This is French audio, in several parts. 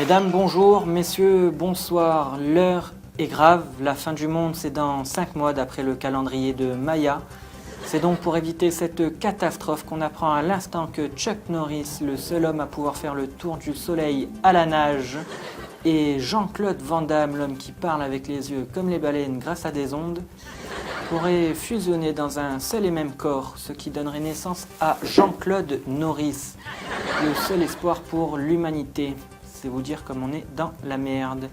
Mesdames, bonjour, messieurs, bonsoir. L'heure est grave, la fin du monde c'est dans 5 mois d'après le calendrier de Maya. C'est donc pour éviter cette catastrophe qu'on apprend à l'instant que Chuck Norris, le seul homme à pouvoir faire le tour du soleil à la nage, et Jean-Claude Van Damme, l'homme qui parle avec les yeux comme les baleines grâce à des ondes, pourraient fusionner dans un seul et même corps, ce qui donnerait naissance à Jean-Claude Norris, le seul espoir pour l'humanité. C'est vous dire comme on est dans la merde.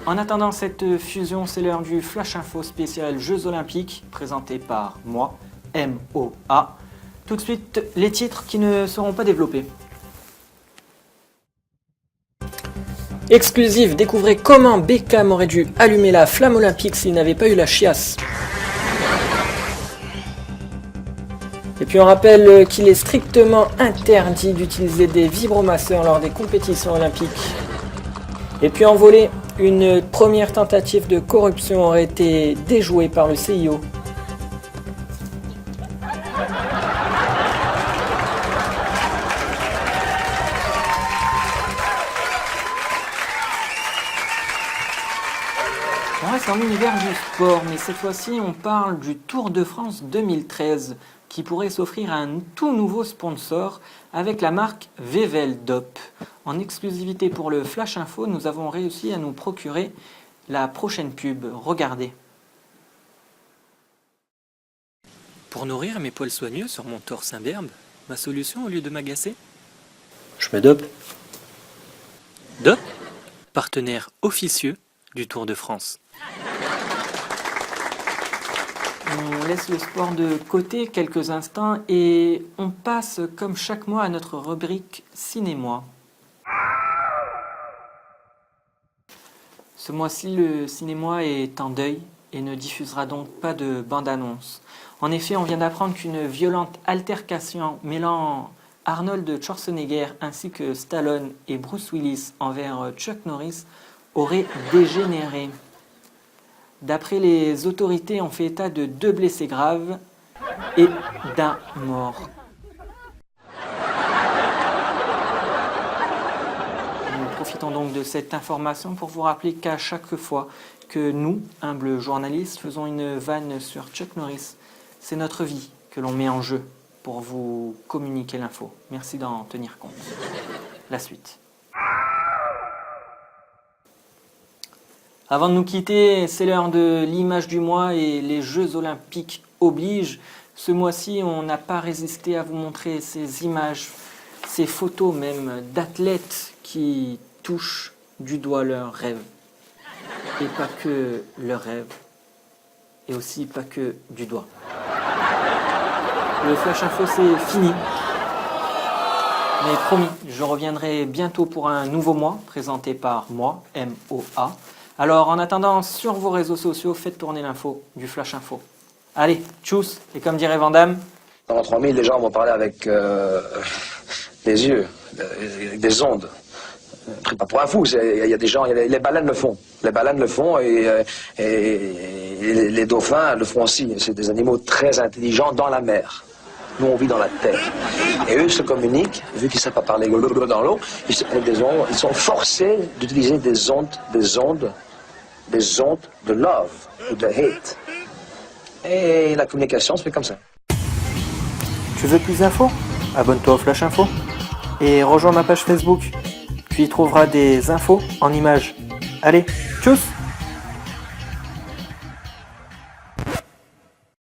En attendant cette fusion, c'est l'heure du Flash Info spécial Jeux Olympiques, présenté par moi, MOA. Tout de suite, les titres qui ne seront pas développés. Exclusive, découvrez comment Beckham aurait dû allumer la flamme olympique s'il n'avait pas eu la chiasse. Et puis on rappelle qu'il est strictement interdit d'utiliser des vibromasseurs lors des compétitions olympiques. Et puis en volée, une première tentative de corruption aurait été déjouée par le CIO. On reste dans l'univers du sport, mais cette fois-ci on parle du Tour de France 2013 qui pourrait s'offrir un tout nouveau sponsor avec la marque Veveldop. En exclusivité pour le Flash Info, nous avons réussi à nous procurer la prochaine pub. Regardez. Pour nourrir mes poils soigneux sur mon torse imberbe, ma solution au lieu de m'agacer? Je me dope. Dop, partenaire officieux du Tour de France. On laisse le sport de côté quelques instants et on passe comme chaque mois à notre rubrique Ciné-moi. Ce mois-ci, le Ciné-moi est en deuil et ne diffusera donc pas de bande-annonce. En effet, on vient d'apprendre qu'une violente altercation mêlant Arnold Schwarzenegger ainsi que Stallone et Bruce Willis envers Chuck Norris aurait dégénéré. D'après les autorités, on fait état de 2 blessés graves et d'un mort. Nous profitons donc de cette information pour vous rappeler qu'à chaque fois que nous, humbles journalistes, faisons une vanne sur Chuck Norris, c'est notre vie que l'on met en jeu pour vous communiquer l'info. Merci d'en tenir compte. La suite. Avant de nous quitter, c'est l'heure de l'image du mois et les Jeux Olympiques obligent. Ce mois-ci, on n'a pas résisté à vous montrer ces images, ces photos même d'athlètes qui touchent du doigt leurs rêves. Et pas que leurs rêves, et aussi pas que du doigt. Le Flash Info, c'est fini. Mais promis, je reviendrai bientôt pour un nouveau mois, présenté par moi, MOA. Alors, en attendant, sur vos réseaux sociaux, faites tourner l'info du Flash Info. Allez, tchuss, et comme dirait Van Damme... Dans l'an 3000, les gens vont parler avec des yeux, des ondes. Pris pas pour un fou, il y a des gens, les baleines le font. Les baleines le font et les dauphins le font aussi. C'est des animaux très intelligents dans la mer. Nous, on vit dans la terre. Et eux se communiquent, vu qu'ils ne savent pas parler dans l'eau, ils sont forcés d'utiliser des ondes de love ou de hate. Et la communication se fait comme ça. Tu veux plus d'infos? Abonne-toi au Flash Info et rejoins ma page Facebook. Tu y trouveras des infos en images. Allez, tchuss!